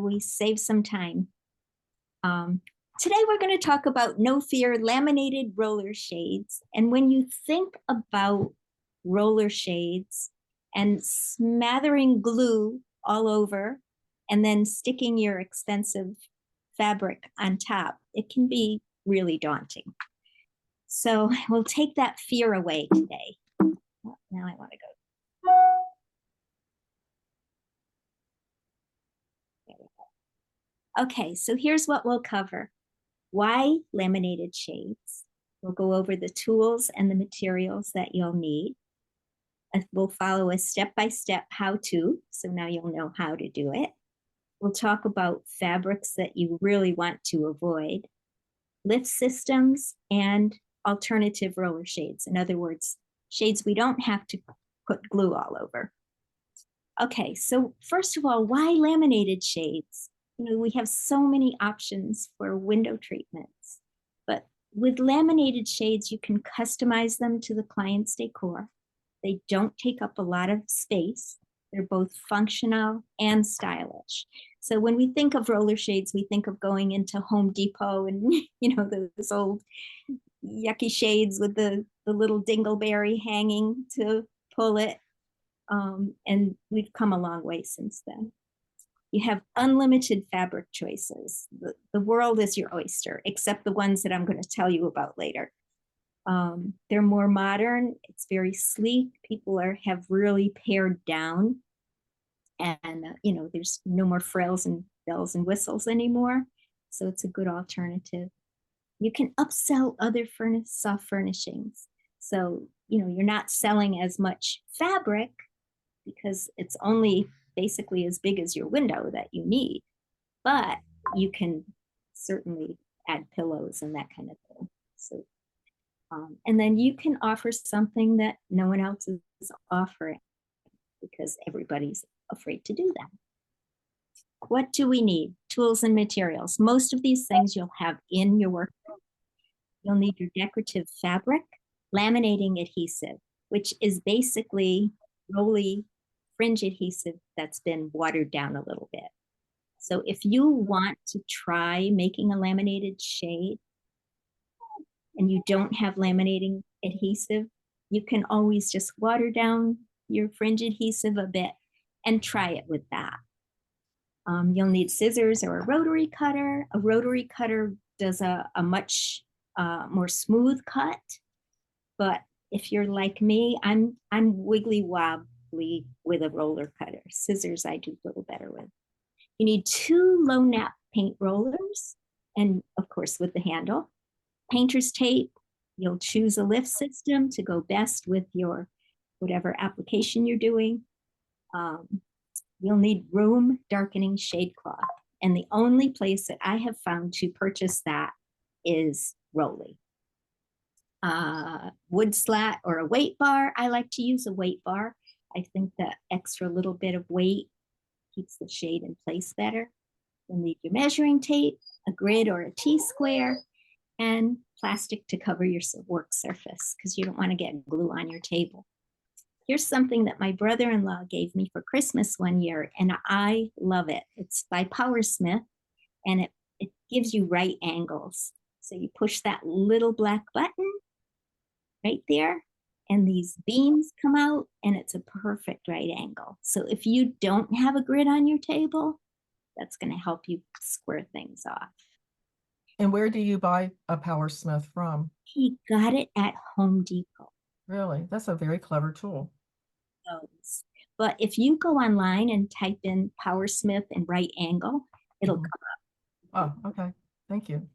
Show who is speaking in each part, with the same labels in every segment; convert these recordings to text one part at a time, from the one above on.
Speaker 1: we save some time. Um, Today we're going to talk about No Fear laminated roller shades. And when you think about roller shades and smattering glue all over and then sticking your expensive fabric on top, it can be really daunting. So we'll take that fear away today. Oh, now I want to go. There we go. Okay, so here's what we'll cover. Why laminated shades? We'll go over the tools and the materials that you'll need. We'll follow a step-by-step how-to, so now you'll know how to do it. We'll talk about fabrics that you really want to avoid, lift systems, and alternative roller shades. In other words, shades we don't have to put glue all over. Okay, so first of all, why laminated shades? We have so many options for window treatments, but with laminated shades, you can customize them to the client's decor. They don't take up a lot of space. They're both functional and stylish. So when we think of roller shades, we think of going into Home Depot and, those old yucky shades with the little dingleberry hanging to pull it. And we've come a long way since then. You have unlimited fabric choices. The world is your oyster, except the ones that I'm going to tell you about later. They're more modern. It's very sleek. People have really pared down. And, there's no more frills and bells and whistles anymore. So it's a good alternative. You can upsell other soft furnishings. So, you're not selling as much fabric because it's only basically as big as your window that you need, but you can certainly add pillows and that kind of thing. So, and then you can offer something that no one else is offering because everybody's afraid to do that. What do we need? Tools and materials. Most of these things you'll have in your workroom. You'll need your decorative fabric, laminating adhesive, which is basically rolly fringe adhesive that's been watered down a little bit. So if you want to try making a laminated shade and you don't have laminating adhesive, you can always just water down your fringe adhesive a bit and try it with that. You'll need scissors or a rotary cutter. A rotary cutter does a much more smooth cut, but if you're like me, I'm wiggly wobbly with a roller cutter. Scissors I do a little better with. You need 2 low nap paint rollers, and of course with the handle. Painter's tape. You'll choose a lift system to go best with your whatever application you're doing. You'll need room darkening shade cloth. And the only place that I have found to purchase that is Rolly. Wood slat or a weight bar. I like to use a weight bar. I think that extra little bit of weight keeps the shade in place better. You'll need your measuring tape, a grid or a T-square, and plastic to cover your work surface because you don't want to get glue on your table. Here's something that my brother-in-law gave me for Christmas one year, and I love it. It's by Powersmith, and it gives you right angles. So you push that little black button right there, and these beams come out, and it's a perfect right angle. So if you don't have a grid on your table, that's going to help you square things off.
Speaker 2: And where do you buy a Powersmith from?
Speaker 1: He got it at Home Depot.
Speaker 2: Really? That's a very clever tool.
Speaker 1: But if you go online and type in Powersmith and right angle, it'll come
Speaker 2: up. Oh, okay. Thank you.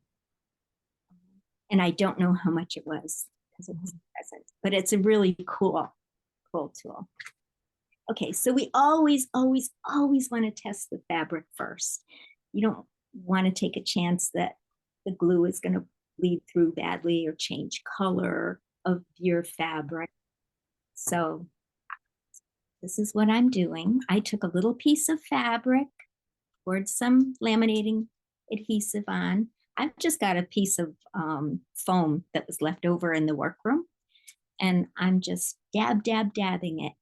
Speaker 1: And I don't know how much it was because it was present, but it's a really cool tool. Okay, so we always want to test the fabric first. You don't want to take a chance that the glue is going to bleed through badly or change color of your fabric. So this is what I'm doing. I took a little piece of fabric, poured some laminating adhesive on. I've just got a piece of foam that was left over in the workroom, and I'm just dabbing it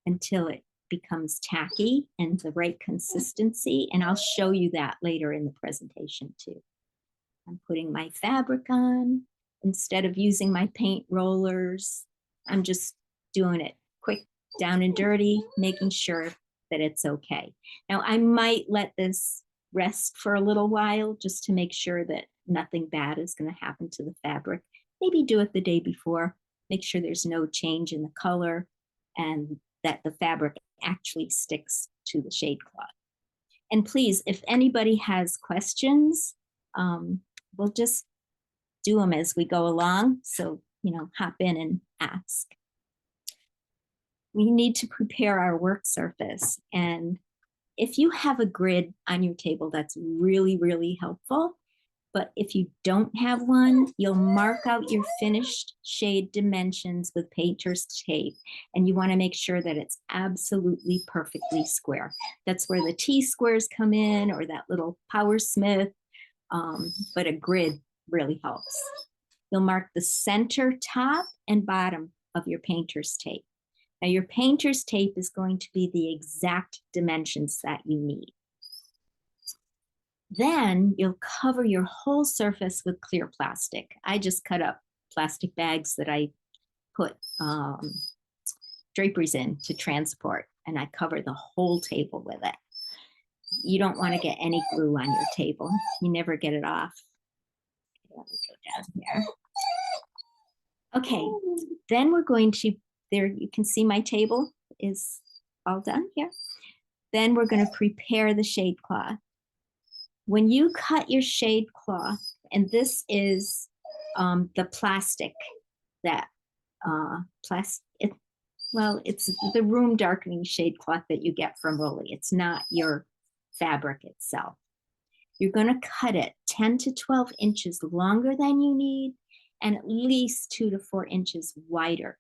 Speaker 1: until it becomes tacky and the right consistency. And I'll show you that later in the presentation too. I'm putting my fabric on. Instead of using my paint rollers, I'm just doing it quick, down and dirty, making sure that it's okay. Now I might let this rest for a little while just to make sure that nothing bad is going to happen to the fabric. Maybe do it the day before, make sure there's no change in the color and that the fabric actually sticks to the shade cloth. And please, if anybody has questions, we'll just do them as we go along. So, hop in and ask. We need to prepare our work surface. And if you have a grid on your table, that's really, really helpful. But if you don't have one, you'll mark out your finished shade dimensions with painter's tape. And you want to make sure that it's absolutely perfectly square. That's where the T-squares come in, or that little Power Smith. But a grid really helps. You'll mark the center, top, and bottom of your painter's tape. Now your painter's tape is going to be the exact dimensions that you need. Then you'll cover your whole surface with clear plastic. I just cut up plastic bags that I put draperies in to transport, and I cover the whole table with it. You don't want to get any glue on your table. You never get it off. Let me go down here. Okay, then we're going to, there you can see my table is all done here. Then we're going to prepare the shade cloth. When you cut your shade cloth, and this is the plastic that, it's the room darkening shade cloth that you get from Rolly. It's not your fabric itself. You're going to cut it 10 to 12 inches longer than you need, and at least 2 to 4 inches wider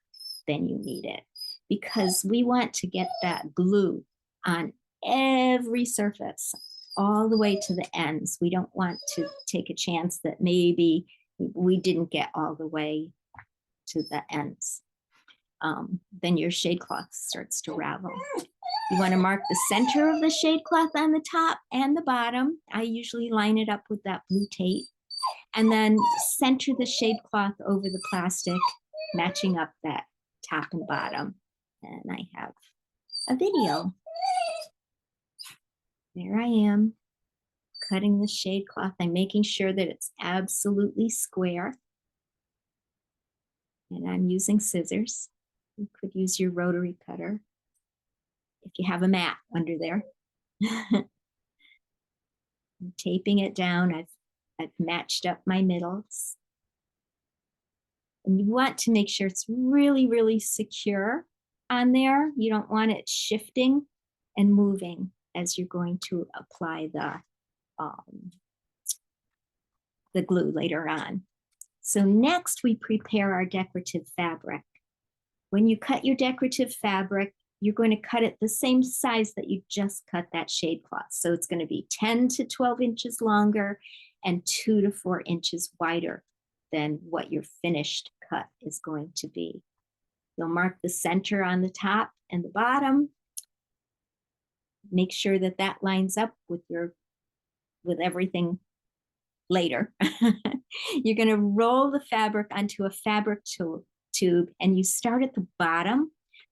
Speaker 1: than you need it, because we want to get that glue on every surface all the way to the ends. We don't want to take a chance that maybe we didn't get all the way to the ends. Then your shade cloth starts to ravel. You want to mark the center of the shade cloth on the top and the bottom. I usually line it up with that blue tape, and then center the shade cloth over the plastic, matching up that top and bottom. And I have a video. There I am, cutting the shade cloth. I'm making sure that it's absolutely square. And I'm using scissors. You could use your rotary cutter if you have a mat under there. I'm taping it down. I've matched up my middles. And you want to make sure it's really, really secure on there. You don't want it shifting and moving as you're going to apply the glue later on. So next we prepare our decorative fabric. When you cut your decorative fabric, you're going to cut it the same size that you just cut that shade cloth. So it's going to be 10 to 12 inches longer and 2 to 4 inches wider than what your finished cut is going to be. You'll mark the center on the top and the bottom. Make sure that that lines up with everything later. You're going to roll the fabric onto a fabric tube, and you start at the bottom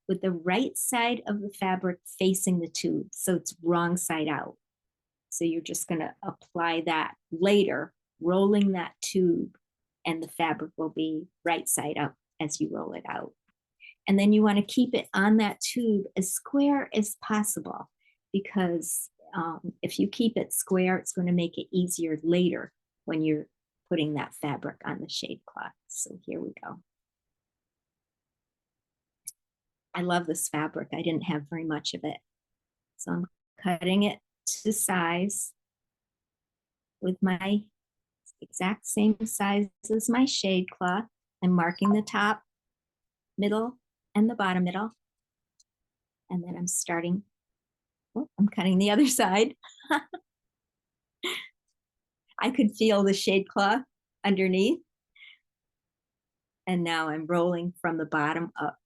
Speaker 1: with the right side of the fabric facing the tube, so it's wrong side out. So you're just going to apply that later, rolling that tube, and the fabric will be right side up as you roll it out. And then you want to keep it on that tube as square as possible, because if you keep it square, it's going to make it easier later when you're putting that fabric on the shade cloth. So here we go. I love this fabric. I didn't have very much of it. So I'm cutting it to size with my exact same size as my shade cloth. I'm marking the top, middle, and the bottom middle. And then I'm starting, I'm cutting the other side. I could feel the shade cloth underneath. And now I'm rolling from the bottom up.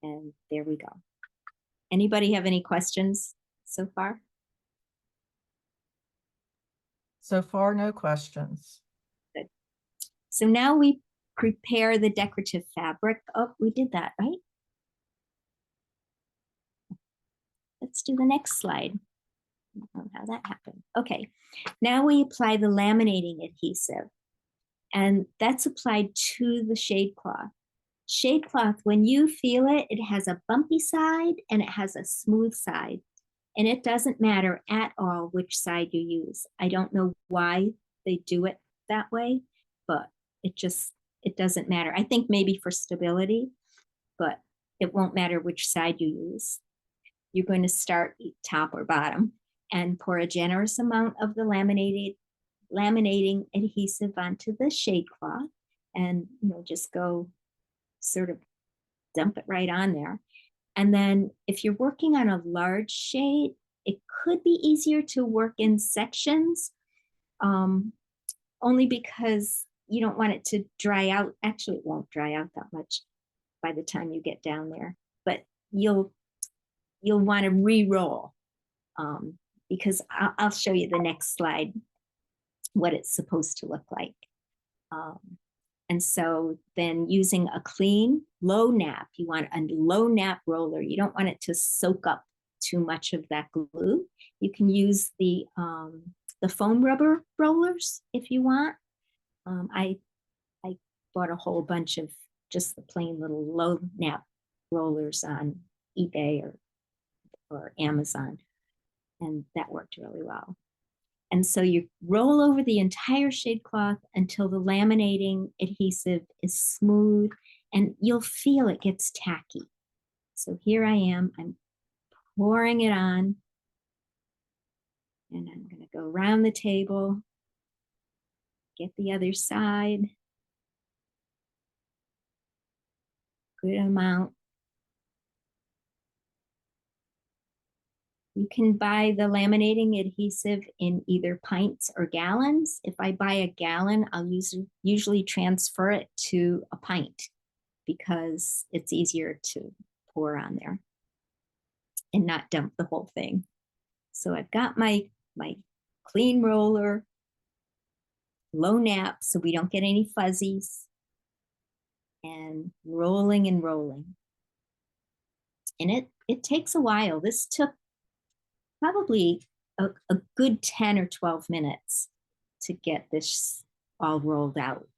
Speaker 1: And there we go. Anybody have any questions so far?
Speaker 2: So far, no questions.
Speaker 1: Good. So now we prepare the decorative fabric. Oh, we did that, right? Let's do the next slide. I don't know how that happened. Okay, now we apply the laminating adhesive, and that's applied to the shade cloth. Shade cloth, when you feel it, it has a bumpy side and it has a smooth side. And it doesn't matter at all which side you use. I don't know why they do it that way, but it doesn't matter. I think maybe for stability, but it won't matter which side you use. You're going to start top or bottom and pour a generous amount of the laminating adhesive onto the shade cloth, and just go sort of dump it right on there. And then if you're working on a large shade, it could be easier to work in sections, only because you don't want it to dry out. Actually, it won't dry out that much by the time you get down there, but you'll want to re-roll, because I'll show you the next slide what it's supposed to look like. And so then using a clean low nap, you want a low nap roller. You don't want it to soak up too much of that glue. You can use the foam rubber rollers if you want. I bought a whole bunch of just the plain little low nap rollers on eBay or Amazon, and that worked really well. And so you roll over the entire shade cloth until the laminating adhesive is smooth, and you'll feel it gets tacky. So here I am, I'm pouring it on, and I'm going to go around the table, get the other side, good amount. You can buy the laminating adhesive in either pints or gallons. If I buy a gallon, I'll usually transfer it to a pint because it's easier to pour on there and not dump the whole thing. So I've got my clean roller, low nap so we don't get any fuzzies, and rolling and rolling. And it takes a while. This took probably a good 10 or 12 minutes to get this all rolled out.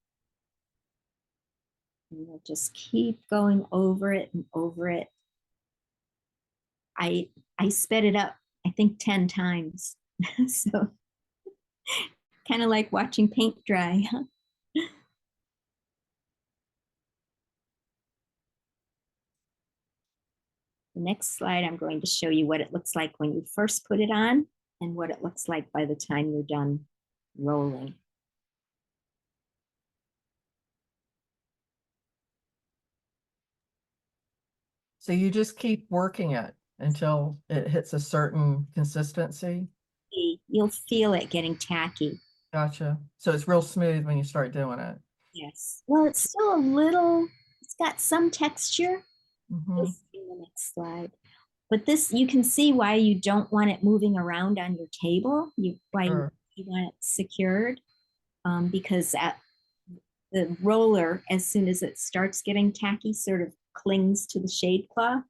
Speaker 1: And we'll just keep going over it and over it. I sped it up, I think 10 times. So kind of like watching paint dry. Huh? The next slide, I'm going to show you what it looks like when you first put it on and what it looks like by the time you're done rolling.
Speaker 2: So you just keep working it until it hits a certain consistency?
Speaker 1: You'll feel it getting tacky.
Speaker 2: Gotcha. So it's real smooth when you start doing it.
Speaker 1: Yes. Well, it's still it's got some texture.
Speaker 2: Mm-hmm.
Speaker 1: In the next slide. But this, you can see why you don't want it moving around on your table. Why
Speaker 2: Sure.
Speaker 1: you want it secured, because the roller, as soon as it starts getting tacky, sort of clings to the shade cloth.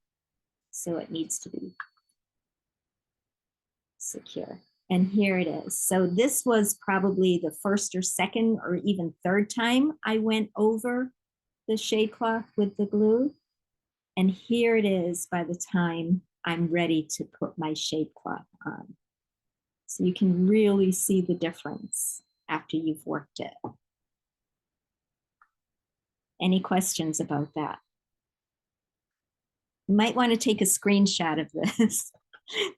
Speaker 1: So it needs to be secure. And here it is. So this was probably the first or second or even third time I went over the shade cloth with the glue. And here it is by the time I'm ready to put my shade cloth on. So you can really see the difference after you've worked it. Any questions about that? You might want to take a screenshot of this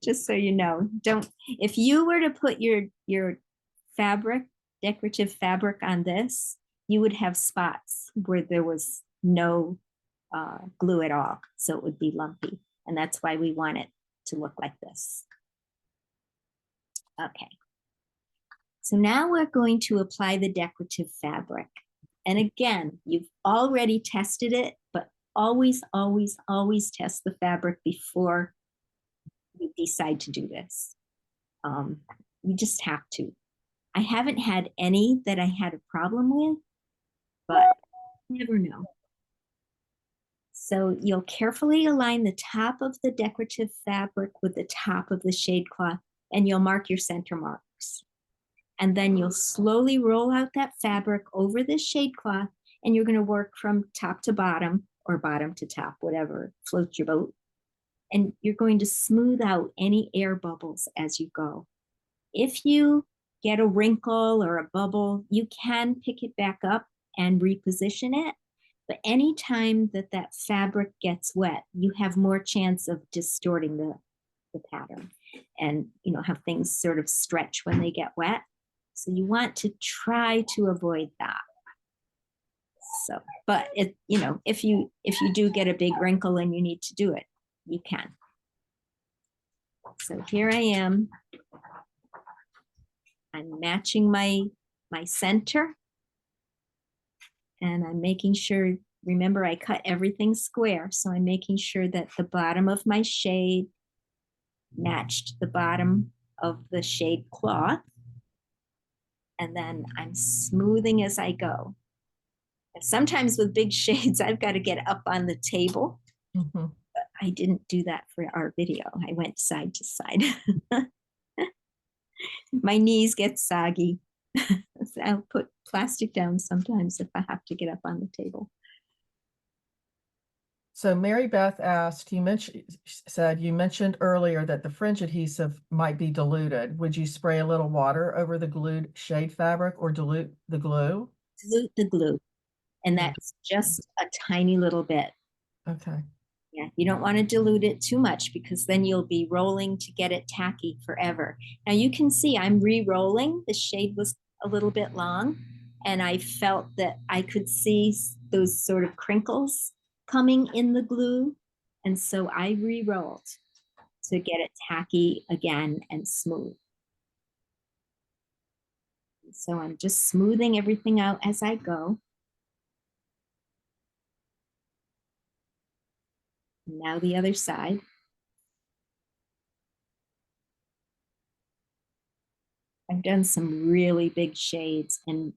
Speaker 1: just so you know. If you were to put your fabric, decorative fabric on this, you would have spots where there was no glue at all. So it would be lumpy. And that's why we want it to look like this. Okay. So now we're going to apply the decorative fabric. And again, you've already tested it, but always, always, always test the fabric before you decide to do this. You just have to. I haven't had any that I had a problem with, but you never know. So you'll carefully align the top of the decorative fabric with the top of the shade cloth, and you'll mark your center marks. And then you'll slowly roll out that fabric over the shade cloth, and you're going to work from top to bottom or bottom to top, whatever floats your boat. And you're going to smooth out any air bubbles as you go. If you get a wrinkle or a bubble, you can pick it back up and reposition it. But anytime that that fabric gets wet, you have more chance of distorting the pattern and have things sort of stretch when they get wet. So you want to try to avoid that. So, but if you do get a big wrinkle and you need to do it, you can. So here I am. I'm matching my center, and I'm making sure, remember I cut everything square, so I'm making sure that the bottom of my shade matched the bottom of the shade cloth. And then I'm smoothing as I go. And sometimes with big shades, I've got to get up on the table.
Speaker 2: Mm-hmm.
Speaker 1: But I didn't do that for our video. I went side to side. My knees get soggy. So I'll put plastic down sometimes if I have to get up on the table.
Speaker 2: So Mary Beth asked, you mentioned earlier that the fringe adhesive might be diluted. Would you spray a little water over the glued shade fabric or dilute the glue?
Speaker 1: Dilute the glue. And that's just a tiny little bit.
Speaker 2: Okay.
Speaker 1: Yeah, you don't want to dilute it too much because then you'll be rolling to get it tacky forever. Now you can see I'm re-rolling. The shade was a little bit long, and I felt that I could see those sort of crinkles coming in the glue. And so I re-rolled to get it tacky again and smooth. So I'm just smoothing everything out as I go. Now the other side. I've done some really big shades, and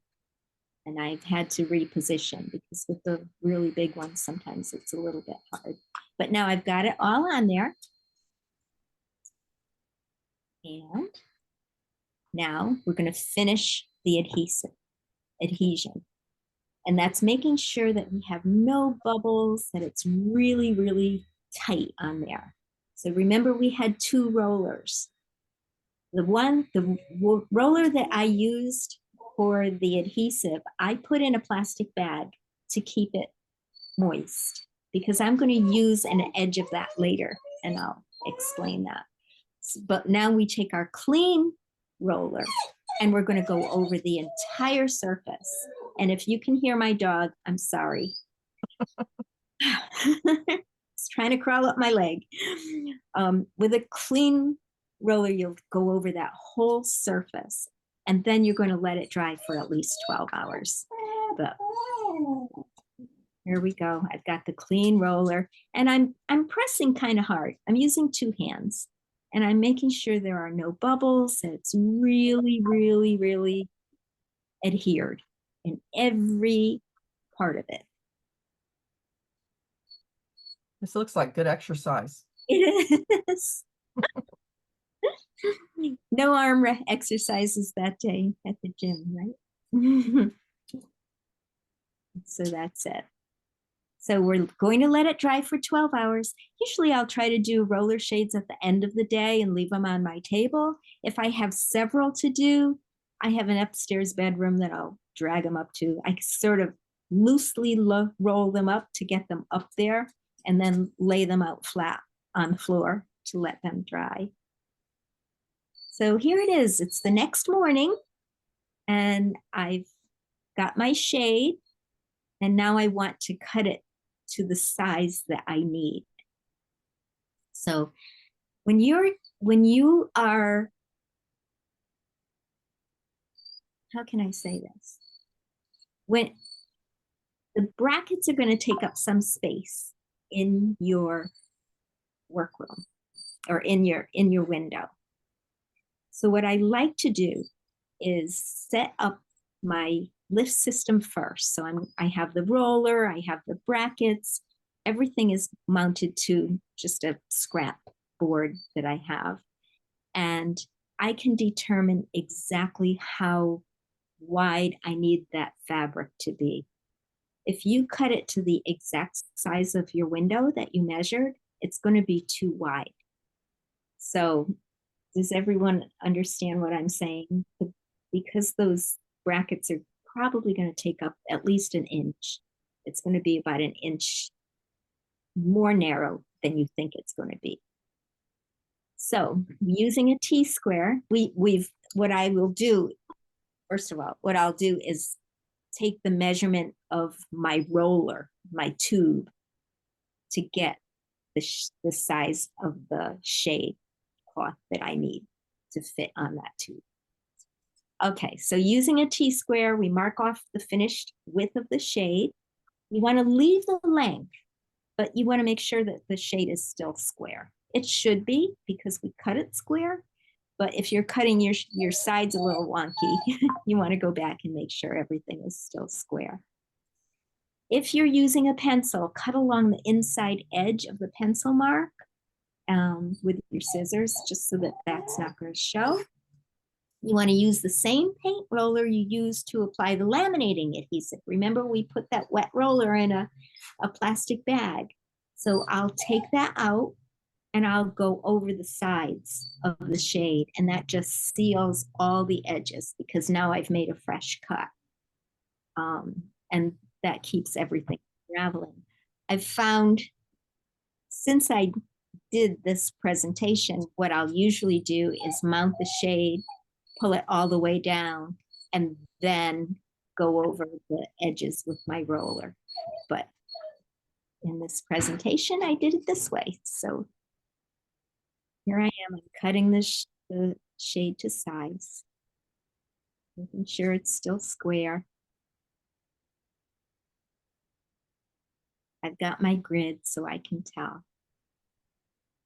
Speaker 1: I've had to reposition because with the really big ones, sometimes it's a little bit hard. But now I've got it all on there. And now we're going to finish the adhesion. And that's making sure that we have no bubbles, that it's really, really tight on there. So remember, we had 2 rollers. The roller that I used for the adhesive, I put in a plastic bag to keep it moist because I'm going to use an edge of that later, and I'll explain that. But now we take our clean roller and we're going to go over the entire surface. And if you can hear my dog, I'm sorry. It's trying to crawl up my leg. With a clean roller, you'll go over that whole surface, and then you're going to let it dry for at least 12 hours. But here we go. I've got the clean roller, and I'm pressing kind of hard. I'm using 2 hands, and I'm making sure there are no bubbles, and it's really, really, really adhered in every part of it.
Speaker 2: This looks like good exercise.
Speaker 1: It is. No arm exercises that day at the gym, right? So that's it. So we're going to let it dry for 12 hours. Usually I'll try to do roller shades at the end of the day and leave them on my table. If I have several to do, I have an upstairs bedroom that I'll drag them up to. I sort of loosely roll them up to get them up there and then lay them out flat on the floor to let them dry. So here it is. It's the next morning, and I've got my shade, and now I want to cut it to the size that I need. So when you are, how can I say this? When The brackets are going to take up some space in your workroom or in your window. So what I like to do is set up my lift system first. So I have the roller, I have the brackets, everything is mounted to just a scrap board that I have. And I can determine exactly how wide I need that fabric to be. If you cut it to the exact size of your window that you measured, it's going to be too wide. So does everyone understand what I'm saying? Because those brackets are probably going to take up at least an inch. It's going to be about an inch more narrow than you think it's going to be. So using a T-square, what I will do, first of all, what I'll do is take the measurement of my roller, my tube, to get the size of the shade cloth that I need to fit on that tube. Okay, so using a T-square, we mark off the finished width of the shade. You want to leave the length, but you want to make sure that the shade is still square. It should be because we cut it square, but if you're cutting your sides a little wonky, you want to go back and make sure everything is still square. If you're using a pencil, cut along the inside edge of the pencil mark with your scissors, just so that that's not going to show. You want to use the same paint roller you use to apply the laminating adhesive. Remember, we put that wet roller in a plastic bag. So I'll take that out and I'll go over the sides of the shade, and that just seals all the edges because now I've made a fresh cut. And that keeps everything unraveling. I've found, since I did this presentation, what I'll usually do is mount the shade, pull it all the way down, and then go over the edges with my roller. But in this presentation, I did it this way. So here I am, I'm cutting the shade to size, making sure it's still square. I've got my grid so I can tell.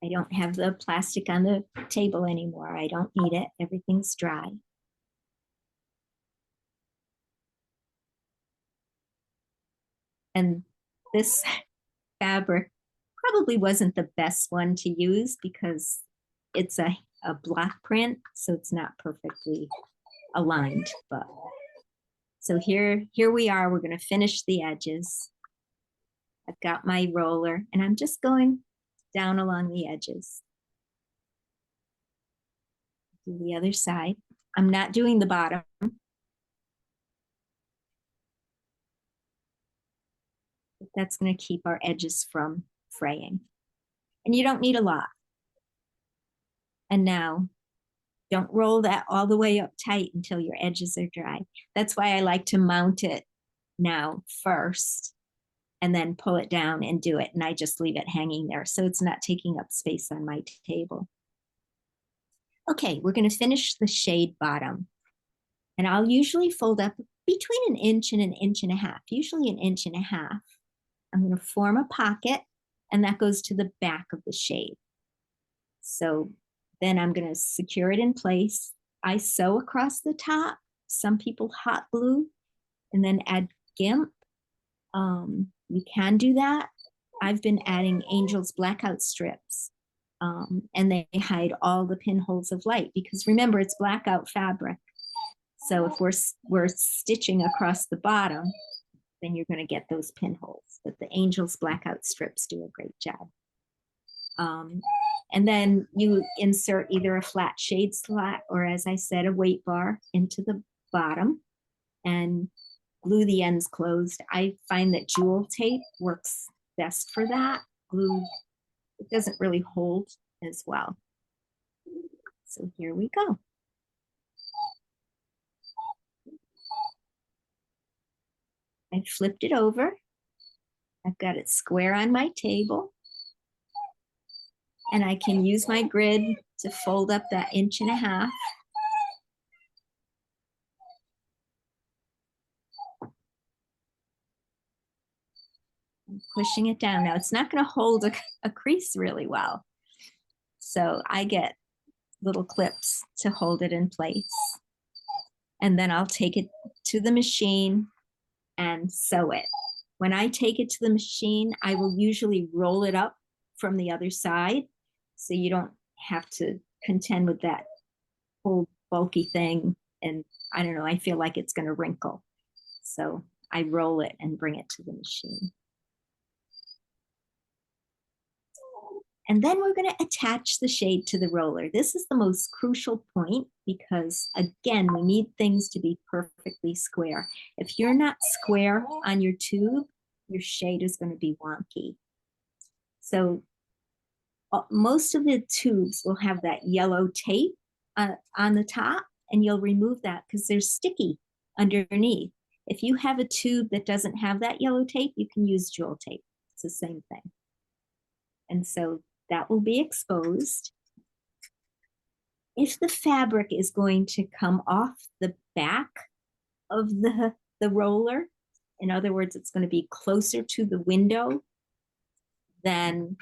Speaker 1: I don't have the plastic on the table anymore. I don't need it. Everything's dry. And this fabric probably wasn't the best one to use because it's a block print, so it's not perfectly aligned. But so here we are. We're going to finish the edges. I've got my roller, and I'm just going down along the edges. Do the other side. I'm not doing the bottom. That's going to keep our edges from fraying. And you don't need a lot. And now, don't roll that all the way up tight until your edges are dry. That's why I like to mount it now first and then pull it down and do it. And I just leave it hanging there so it's not taking up space on my table. Okay, we're going to finish the shade bottom. And I'll usually fold up between an inch and a half, usually an inch and a half. I'm going to form a pocket, and that goes to the back of the shade. So then I'm going to secure it in place. I sew across the top. Some people hot glue and then add GIMP. You can do that. I've been adding Angel's blackout strips, and they hide all the pinholes of light because remember, it's blackout fabric. So if we're stitching across the bottom, then you're going to get those pinholes. But the Angel's blackout strips do a great job. And then you insert either a flat shade slot or, as I said, a weight bar into the bottom and glue the ends closed. I find that jewel tape works best for that. Glue, it doesn't really hold as well. So here we go. I flipped it over. I've got it square on my table. And I can use my grid to fold up that inch and a half. Pushing it down. Now it's not going to hold a crease really well. So I get little clips to hold it in place. And then I'll take it to the machine and sew it. When I take it to the machine, I will usually roll it up from the other side so you don't have to contend with that whole bulky thing. And I don't know, I feel like it's going to wrinkle. So I roll it and bring it to the machine. And then we're going to attach the shade to the roller. This is the most crucial point because, again, we need things to be perfectly square. If you're not square on your tube, your shade is going to be wonky. So most of the tubes will have that yellow tape on the top, and you'll remove that because they're sticky underneath. If you have a tube that doesn't have that yellow tape, you can use jewel tape. It's the same thing. And so that will be exposed. If the fabric is going to come off the back of the roller, in other words, it's going to be closer to the window, then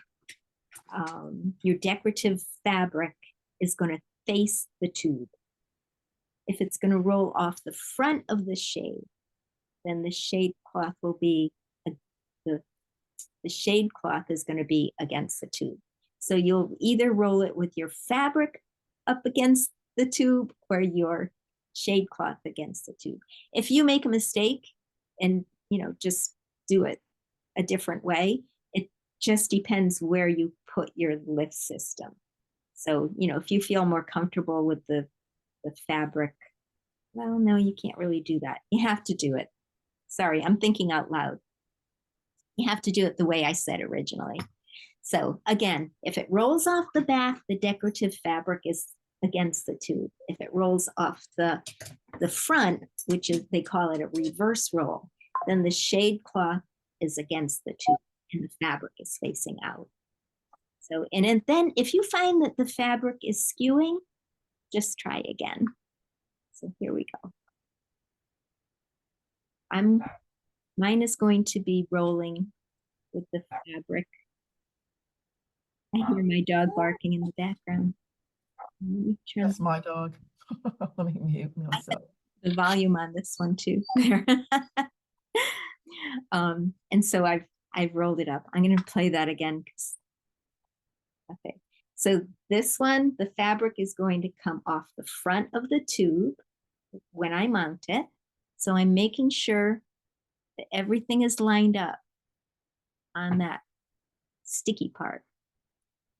Speaker 1: your decorative fabric is going to face the tube. If it's going to roll off the front of the shade, then the shade cloth will be, the shade cloth is going to be against the tube. So you'll either roll it with your fabric up against the tube or your shade cloth against the tube. If you make a mistake and, just do it a different way, it just depends where you put your lift system. So, if you feel more comfortable with the fabric, well, no, you can't really do that. You have to do it. Sorry, I'm thinking out loud. You have to do it the way I said originally. So again, if it rolls off the back, the decorative fabric is against the tube. If it rolls off the front, which is, they call it a reverse roll, then the shade cloth is against the tube and the fabric is facing out. So, and then if you find that the fabric is skewing, just try again. So here we go. Mine is going to be rolling with the fabric. I hear my dog barking in the background.
Speaker 2: That's my dog. Let me mute myself.
Speaker 1: The volume on this one too. And so I've rolled it up. I'm going to play that again. Okay. So this one, the fabric is going to come off the front of the tube when I mount it. So I'm making sure that everything is lined up on that sticky part.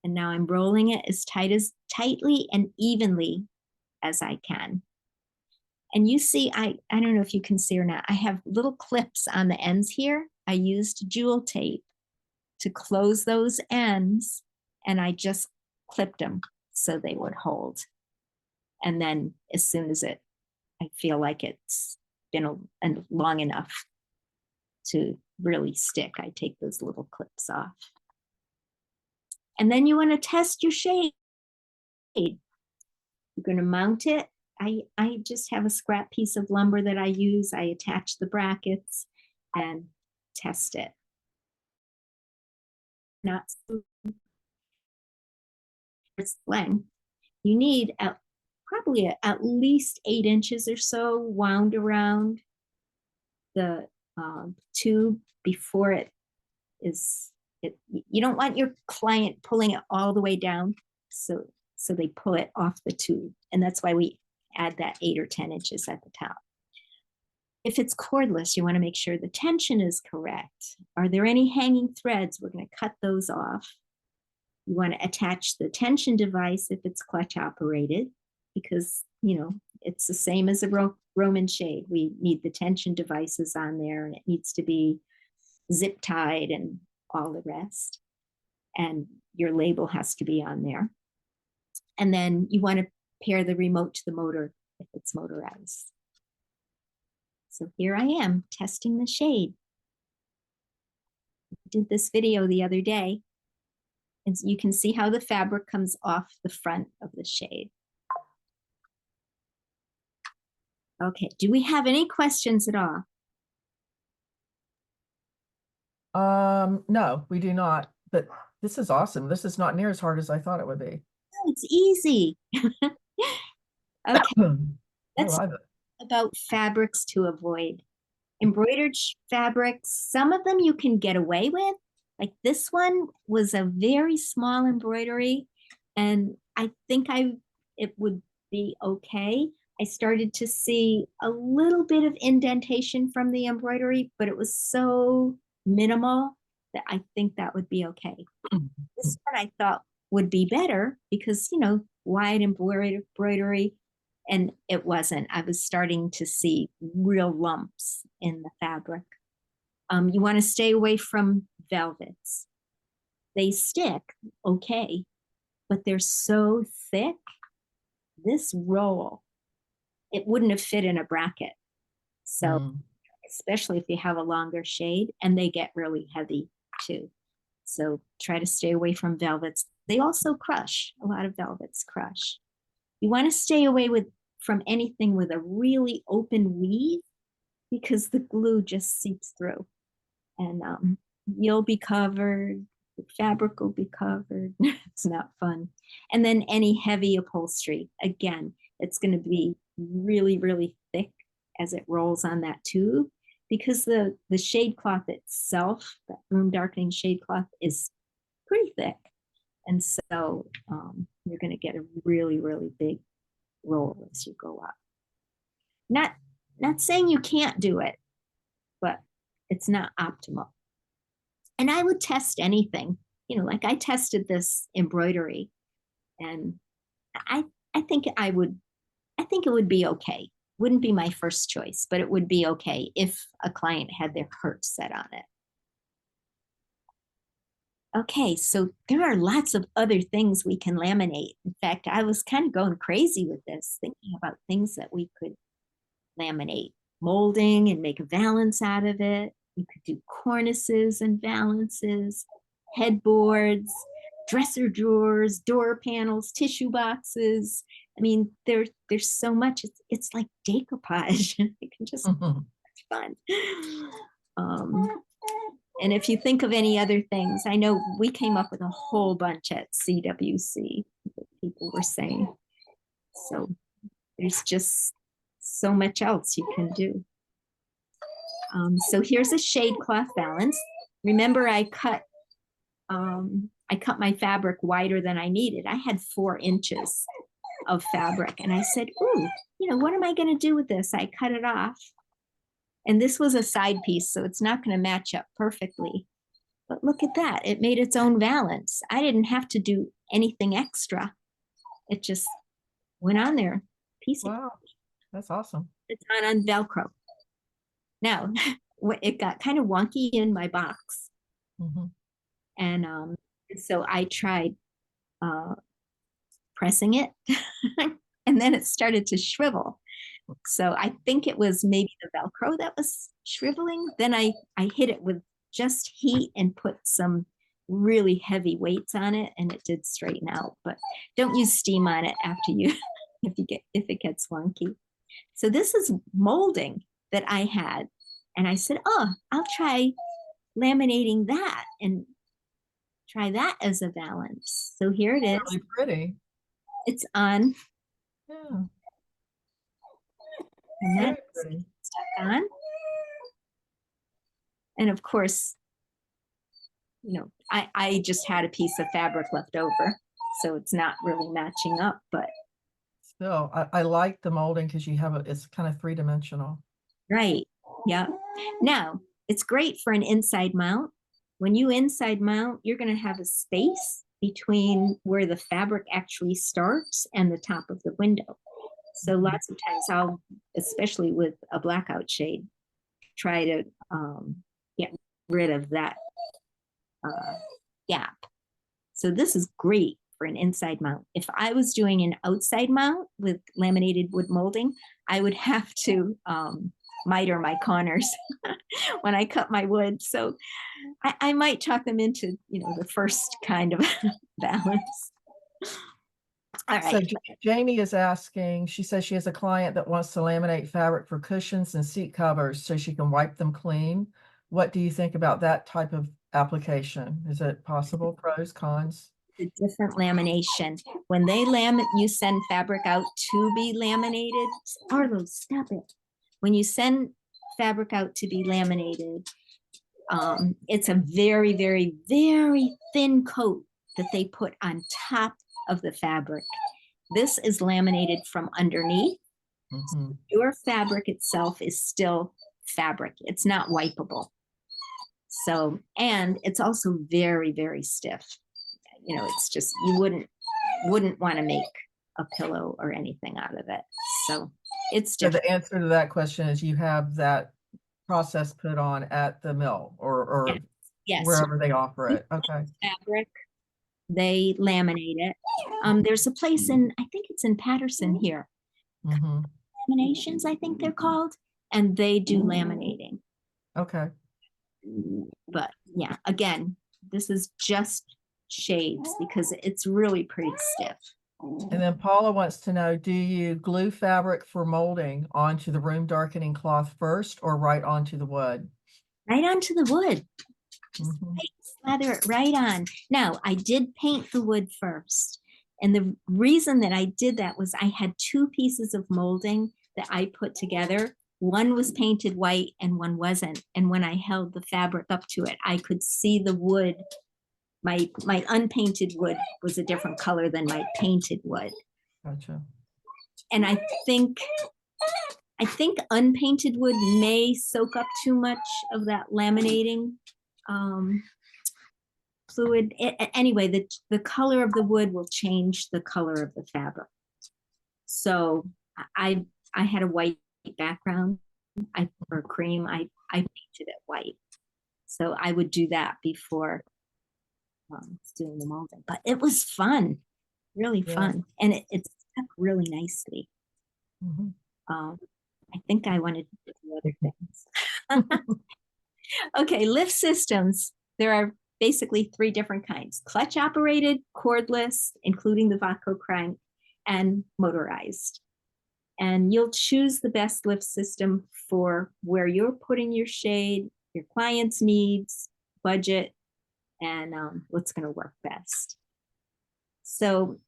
Speaker 1: And now I'm rolling it as tightly and evenly as I can. And you see, I don't know if you can see or not, I have little clips on the ends here. I used jewel tape to close those ends, and I just clipped them so they would hold. And then as soon as I feel like it's been long enough to really stick, I take those little clips off. And then you want to test your shade. You're going to mount it. I just have a scrap piece of lumber that I use. I attach the brackets and test it. Not its length. You need probably at least 8 inches or so wound around the tube before it is. You don't want your client pulling it all the way down, so they pull it off the tube, and that's why we add that 8 or 10 inches at the top. If it's cordless, you want to make sure the tension is correct. Are there any hanging threads? We're going to cut those off. You want to attach the tension device if it's clutch operated, because it's the same as a Roman shade. We need the tension devices on there, and it needs to be zip tied and all the rest. And your label has to be on there. And then you want to pair the remote to the motor if it's motorized. So here I am testing the shade. I did this video the other day, and you can see how the fabric comes off the front of the shade. Okay, do we have any questions at all?
Speaker 2: No, we do not, but this is awesome. This is not near as hard as I thought it would be.
Speaker 1: Oh, it's easy. Okay,
Speaker 2: I
Speaker 1: let's
Speaker 2: love it.
Speaker 1: talk about fabrics to avoid. Embroidered fabrics, some of them you can get away with. Like this one was a very small embroidery, and I think it would be okay. I started to see a little bit of indentation from the embroidery, but it was so minimal that I think that would be okay. This one I thought would be better because, wide embroidery, and it wasn't. I was starting to see real lumps in the fabric. You want to stay away from velvets. They stick, okay, but they're so thick. This roll, it wouldn't have fit in a bracket. So,
Speaker 2: Mm.
Speaker 1: especially if you have a longer shade, and they get really heavy too. So try to stay away from velvets. They also crush. A lot of velvets crush. You want to stay away from anything with a really open weave because the glue just seeps through, and you'll be covered. The fabric will be covered. It's not fun. And then any heavy upholstery, again, it's going to be really, really thick as it rolls on that tube because the shade cloth itself, that room darkening shade cloth, is pretty thick. And so you're going to get a really, really big roll as you go up. Not not saying you can't do it, but it's not optimal. And I would test anything, like I tested this embroidery, and I I think I think it would be okay. Wouldn't be my first choice, but it would be okay if a client had their heart set on it. Okay, so there are lots of other things we can laminate. In fact, I was kind of going crazy with this, thinking about things that we could laminate, molding and make a valance out of it. You could do cornices and valances, headboards, dresser drawers, door panels, tissue boxes. I mean, there's so much. It's like decoupage. You can just it's fun. Um, and if you think of any other things, I know we came up with a whole bunch at CWC that people were saying. So there's just so much else you can do. So here's a shade cloth valance. Remember, I cut my fabric wider than I needed. I had 4 inches of fabric, and I said, "Ooh, what am I going to do with this?" I cut it off, and this was a side piece, so it's not going to match up perfectly. But look at that; it made its own valance. I didn't have to do anything extra. It just went on there. Piece of
Speaker 2: Wow, that's awesome.
Speaker 1: it's on Velcro. Now, it got kind of wonky in my box.
Speaker 2: Mhm.
Speaker 1: And so I tried uh, pressing it, and then it started to shrivel. So I think it was maybe the Velcro that was shriveling. Then I hit it with just heat and put some really heavy weights on it, and it did straighten out. But don't use steam on it after you if it gets wonky. So this is molding that I had, and I said, "Oh, I'll try laminating that and try that as a valance." So here it is.
Speaker 2: Really pretty.
Speaker 1: It's on,
Speaker 2: Yeah,
Speaker 1: and
Speaker 2: very
Speaker 1: that's
Speaker 2: pretty.
Speaker 1: stuck on. And of course, I just had a piece of fabric left over, so it's not really matching up, but
Speaker 2: Still, I like the molding because it's kind of three-dimensional.
Speaker 1: right. Yeah. Now, it's great for an inside mount. When you inside mount, you're going to have a space between where the fabric actually starts and the top of the window. So lots of times I'll, especially with a blackout shade, try to get rid of that gap. So this is great for an inside mount. If I was doing an outside mount with laminated wood molding, I would have to miter my corners when I cut my wood. So I might talk them into, the first kind of balance. All
Speaker 2: So
Speaker 1: right.
Speaker 2: Jamie is asking, she says she has a client that wants to laminate fabric for cushions and seat covers so she can wipe them clean. What do you think about that type of application? Is it possible? Pros, cons?
Speaker 1: The different lamination. When you send fabric out to be laminated. Arlo, stop it. When you send fabric out to be laminated, it's a very, very, very thin coat that they put on top of the fabric. This is laminated from underneath.
Speaker 2: Mm-hmm.
Speaker 1: Your fabric itself is still fabric. It's not wipeable. So, and it's also very, very stiff. You know, it's just, you wouldn't want to make a pillow or anything out of it. So it's
Speaker 2: So
Speaker 1: different.
Speaker 2: the answer to that question is you have that process put on at the mill or
Speaker 1: Yes, yes.
Speaker 2: wherever they offer it. Okay.
Speaker 1: Fabric, they laminate it. There's a place in, I think it's in Patterson here,
Speaker 2: Mm-hmm.
Speaker 1: Laminations, I think they're called, and they do laminating.
Speaker 2: Okay.
Speaker 1: But yeah, again, this is just shades because it's really pretty stiff.
Speaker 2: And then Paula wants to know, do you glue fabric for molding onto the room darkening cloth first or right onto the wood?
Speaker 1: Right onto the wood. Just
Speaker 2: Mhm.
Speaker 1: slather it right on. Now, I did paint the wood first. And the reason that I did that was I had two pieces of molding that I put together. One was painted white and one wasn't. And when I held the fabric up to it, I could see the wood. My unpainted wood was a different color than my painted wood.
Speaker 2: Gotcha.
Speaker 1: And I think unpainted wood may soak up too much of that laminating fluid. Anyway, the color of the wood will change the color of the fabric. So I had a white background, or cream. I painted it white. So I would do that before doing the molding. But it was fun, really
Speaker 2: Yeah.
Speaker 1: fun, and it stuck really nicely.
Speaker 2: Mhm.
Speaker 1: I think I wanted to do other things. Okay, lift systems. There are basically three different kinds: clutch operated, cordless, including the Vaco crank, and motorized. And you'll choose the best lift system for where you're putting your shade, your client's needs, budget, and what's going to work best. So,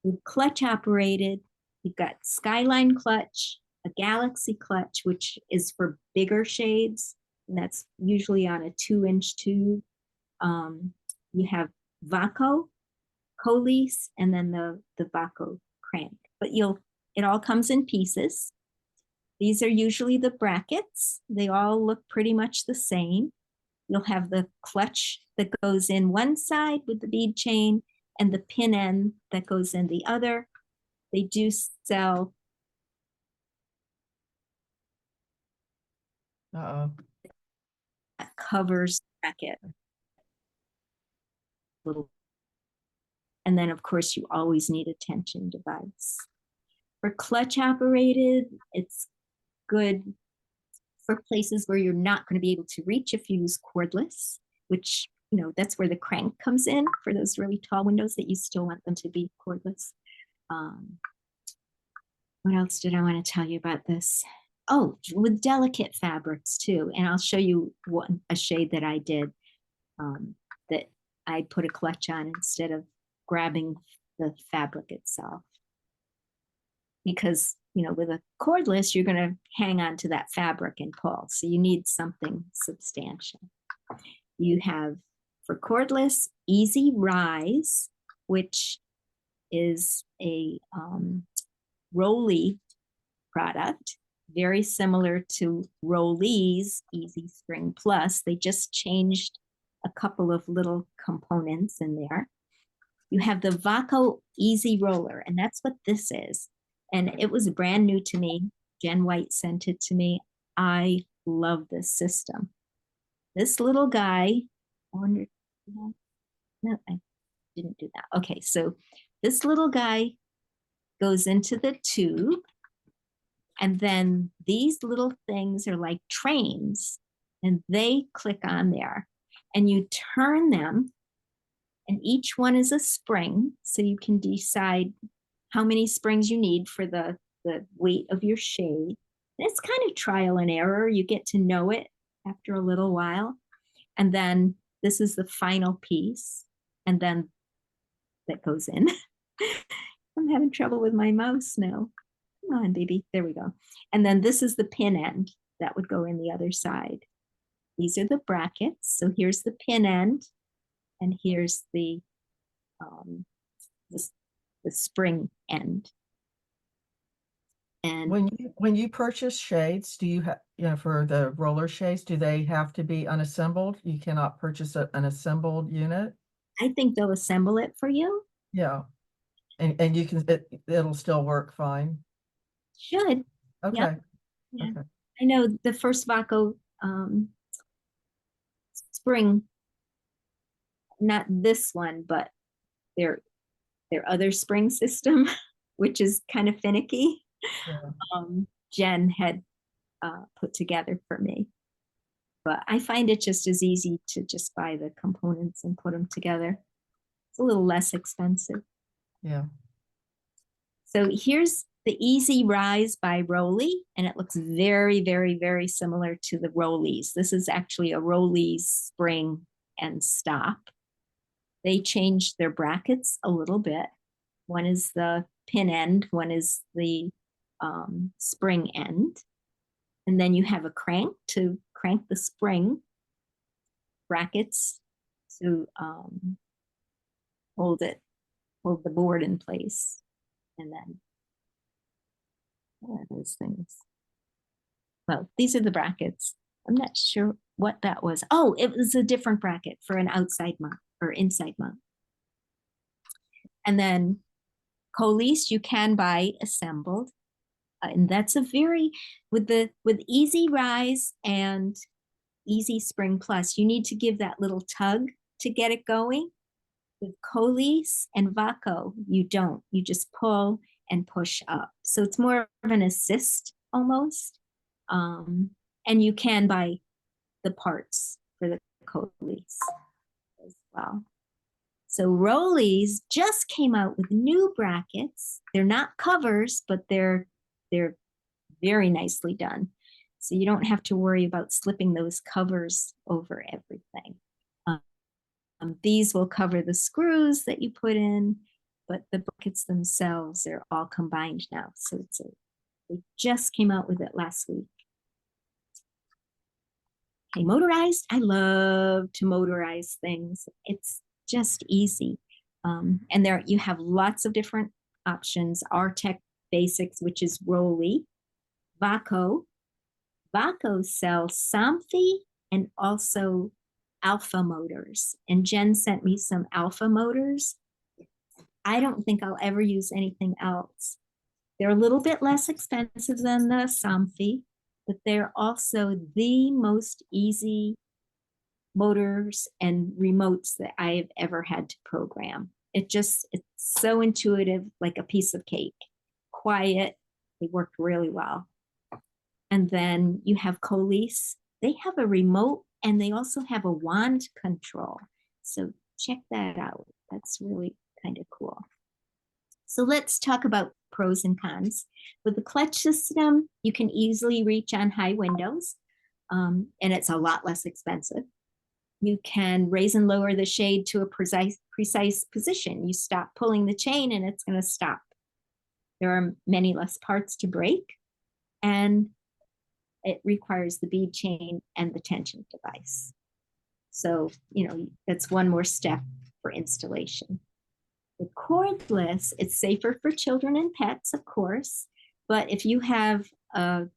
Speaker 1: with clutch operated, you've got Skyline clutch, a Galaxy clutch, which is for bigger shades, and that's usually on a 2-inch tube. You have Vaco, Colease, and then the Vaco crank. But it all comes in pieces. These are usually the brackets. They all look pretty much the same. You'll have the clutch that goes in one side with the bead chain and the pin end that goes in the other. They do sell
Speaker 2: Uh-oh.
Speaker 1: covers bracket little, and then of course you always need a tension device. For clutch operated, it's good for places where you're not going to be able to reach if you use cordless, which, that's where the crank comes in for those really tall windows that you still want them to be cordless. What else did I want to tell you about this? Oh, with delicate fabrics too. And I'll show you a shade that I did that I put a clutch on instead of grabbing the fabric itself. Because, with a cordless, you're going to hang on to that fabric and pull. So you need something substantial. You have, for cordless, Easy Rise, which is a Rolly product, very similar to Rolly's Easy Spring Plus. They just changed a couple of little components in there. You have the Vaco Easy Roller, and that's what this is. And it was brand new to me. Jen White sent it to me. I love this system. This little guy, I wonder, no, I didn't do that. Okay, so this little guy goes into the tube, and then these little things are like trains, and they click on there, and you turn them, and each one is a spring, so you can decide how many springs you need for the weight of your shade. And it's kind of trial and error. You get to know it after a little while. And then this is the final piece. And then that goes in. I'm having trouble with my mouse now. Come on, baby. There we go. And then this is the pin end that would go in the other side. These are the brackets. So here's the pin end, and here's um, the, the spring end. And
Speaker 2: when you purchase shades, do you have, for the roller shades, do they have to be unassembled? You cannot purchase an assembled unit?
Speaker 1: I think they'll assemble it for you.
Speaker 2: Yeah. And you can, it'll still work fine.
Speaker 1: Should. Yep.
Speaker 2: Okay.
Speaker 1: Yeah.
Speaker 2: Okay.
Speaker 1: I know the first Vaco spring, not this one, but their their other spring system, which is kind of finicky.
Speaker 2: Yeah.
Speaker 1: Jen had put together for me. But I find it just as easy to just buy the components and put them together. It's a little less expensive.
Speaker 2: Yeah.
Speaker 1: So here's the Easy Rise by Rolly, and it looks very, very, very similar to the Rollies. This is actually a Rollies spring and stop. They changed their brackets a little bit. One is the pin end, one is the spring end. And then you have a crank to crank the spring brackets to hold the board in place. And then, what are those things? Well, these are the brackets. I'm not sure what that was. Oh, it was a different bracket for an outside mount or inside mount. And then Colease you can buy assembled. And that's a very, with Easy Rise and Easy Spring Plus, you need to give that little tug to get it going. With Colease and Vaco, you don't. You just pull and push up. So it's more of an assist almost. And you can buy the parts for the Colease as well. So Rollies just came out with new brackets. They're not covers, but they're very nicely done. So you don't have to worry about slipping those covers over everything. These will cover the screws that you put in, but the brackets themselves are all combined now. So they just came out with it last week. Okay, motorized. I love to motorize things. It's just easy. And there you have lots of different options. Artec Basics, which is Rolly. Vaco. Vaco sells Somfy and also Alpha motors. And Jen sent me some Alpha motors. I don't think I'll ever use anything else. They're a little bit less expensive than the Somfy, but they're also the most easy motors and remotes that I have ever had to program. It's so intuitive, like a piece of cake. Quiet, they work really well. And then you have Colease. They have a remote and they also have a wand control. So check that out. That's really kind of cool. So let's talk about pros and cons. With the clutch system, you can easily reach on high windows, and it's a lot less expensive. You can raise and lower the shade to a precise position. You stop pulling the chain and it's going to stop. There are many less parts to break, and it requires the bead chain and the tension device. So, that's one more step for installation. With cordless, it's safer for children and pets, of course, but if you have a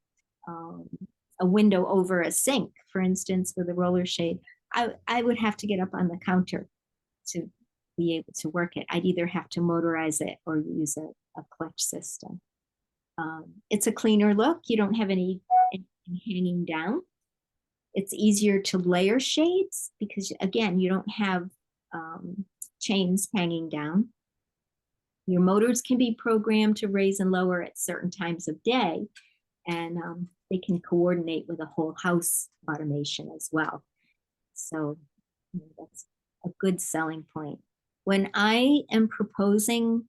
Speaker 1: window over a sink, for instance, with a roller shade, I would have to get up on the counter to be able to work it. I'd either have to motorize it or use a clutch system. It's a cleaner look. You don't have any hanging down. It's easier to layer shades because, again, you don't have chains hanging down. Your motors can be programmed to raise and lower at certain times of day, and they can coordinate with a whole house automation as well. So that's a good selling point. When I am proposing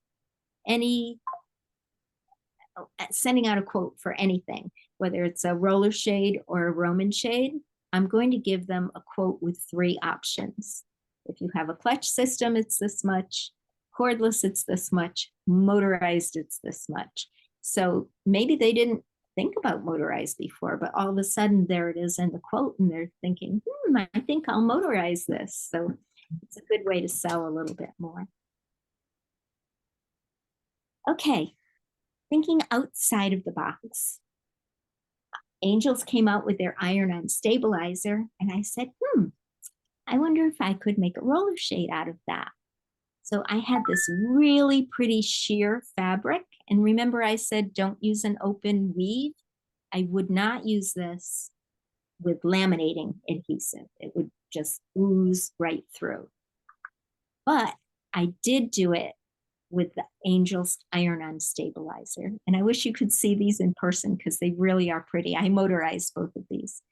Speaker 1: sending out a quote for anything, whether it's a roller shade or a Roman shade, I'm going to give them a quote with 3 options. If you have a clutch system, it's this much. Cordless, it's this much. Motorized, it's this much. So maybe they didn't think about motorized before, but all of a sudden there it is in the quote, and they're thinking, I think I'll motorize this. So it's a good way to sell a little bit more. Okay, thinking outside of the box. Angels came out with their iron-on stabilizer, and I said, I wonder if I could make a roller shade out of that. So I had this really pretty sheer fabric. And remember I said, don't use an open weave. I would not use this with laminating adhesive. It would just ooze right through. But I did do it with the Angel's iron-on stabilizer. And I wish you could see these in person because they really are pretty. I motorized both of these.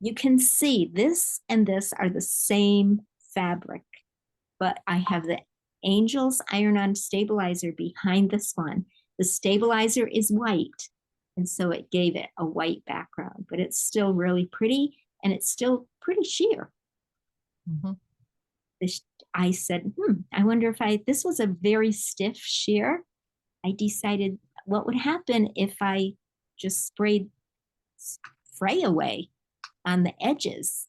Speaker 1: You can see this and this are the same fabric, but I have the Angel's iron-on stabilizer behind this one. The stabilizer is white, and so it gave it a white background, but it's still really pretty, and it's still pretty sheer.
Speaker 2: Mhm.
Speaker 1: I said, I wonder if this was a very stiff sheer. I decided what would happen if I just sprayed fray away on the edges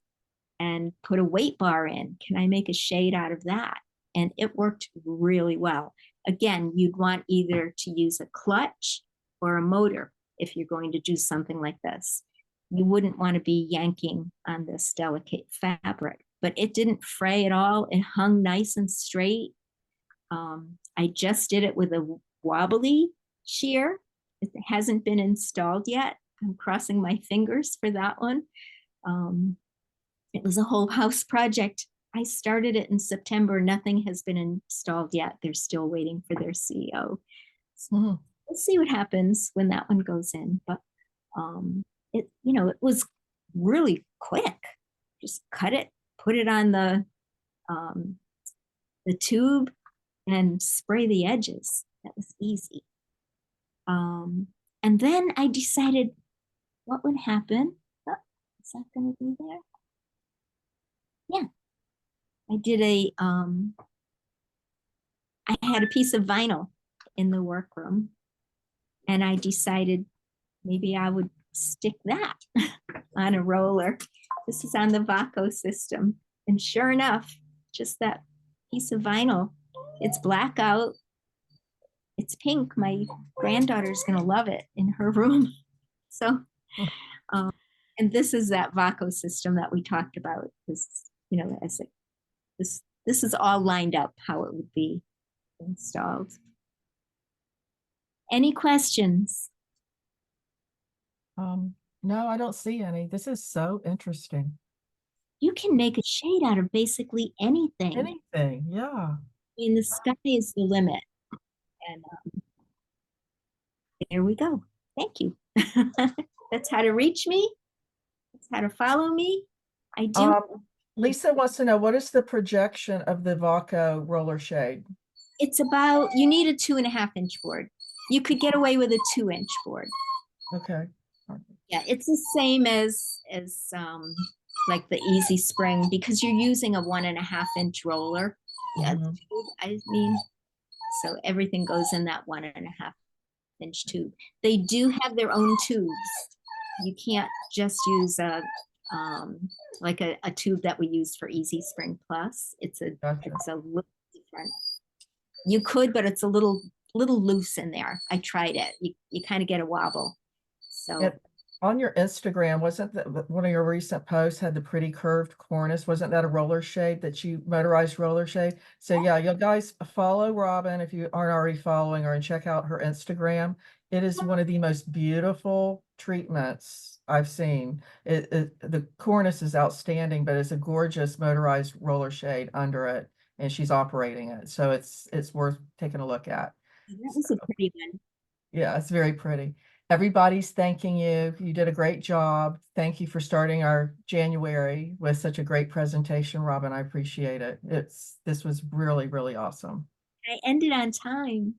Speaker 1: and put a weight bar in. Can I make a shade out of that? And it worked really well. Again, you'd want either to use a clutch or a motor if you're going to do something like this. You wouldn't want to be yanking on this delicate fabric, but it didn't fray at all. It hung nice and straight. I just did it with a wobbly shear. It hasn't been installed yet. I'm crossing my fingers for that one. It was a whole house project. I started it in September. Nothing has been installed yet. They're still waiting for their CEO. So we'll see what happens when that one goes in. But it was really quick. Just cut it, put it on the tube, and spray the edges. That was easy. And then I decided what would happen. Oh, is that going to be there? Yeah. I had a piece of vinyl in the workroom, and I decided maybe I would stick that on a roller. This is on the Vaco system. And sure enough, just that piece of vinyl, it's blackout. It's pink. My granddaughter's going to love it in her room. So, and this is that Vaco system that we talked about. As like this is all lined up how it would be installed. Any questions?
Speaker 2: No, I don't see any. This is so interesting.
Speaker 1: You can make a shade out of basically anything.
Speaker 2: Anything, yeah.
Speaker 1: The sky is the limit. And there we go. Thank you. That's how to reach me. That's how to follow me. I do.
Speaker 2: Lisa wants to know, what is the projection of the Vaco roller shade?
Speaker 1: It's about, you need a 2.5-inch board. You could get away with a 2-inch board.
Speaker 2: Okay.
Speaker 1: Yeah, it's the same as like the Easy Spring, because you're using a 1.5-inch roller. Yeah, I mean, so everything goes in that 1.5-inch tube. They do have their own tubes. You can't just use like a tube that we use for Easy Spring Plus. It's a little different. You could, but it's a little loose in there. I tried it. You kind of get a wobble. So
Speaker 2: on your Instagram, wasn't that one of your recent posts had the pretty curved cornice? Wasn't that a roller shade that you motorized roller shade? So yeah, you guys follow Robin if you aren't already following her, and check out her Instagram. It is one of the most beautiful treatments I've seen. The cornice is outstanding, but it's a gorgeous motorized roller shade under it, and she's operating it. So it's worth taking a look at.
Speaker 1: That was a pretty one.
Speaker 2: Yeah, it's very pretty. Everybody's thanking you. You did a great job. Thank you for starting our January with such a great presentation, Robin. I appreciate it. This was really, really awesome.
Speaker 1: I ended on time.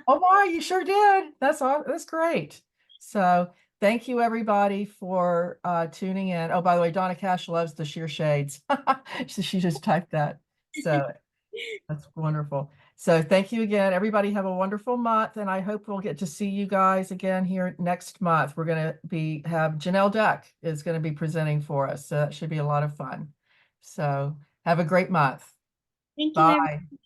Speaker 2: Oh my, you sure did. That's great. So thank you everybody for tuning in. Oh, by the way, Donna Cash loves the sheer shades. She just typed that. So that's wonderful. So thank you again. Everybody have a wonderful month, and I hope we'll get to see you guys again here next month. We're going to have Janelle Duck is going to be presenting for us. So that should be a lot of fun. So have a great month.
Speaker 1: Thank you, everyone.
Speaker 2: Bye.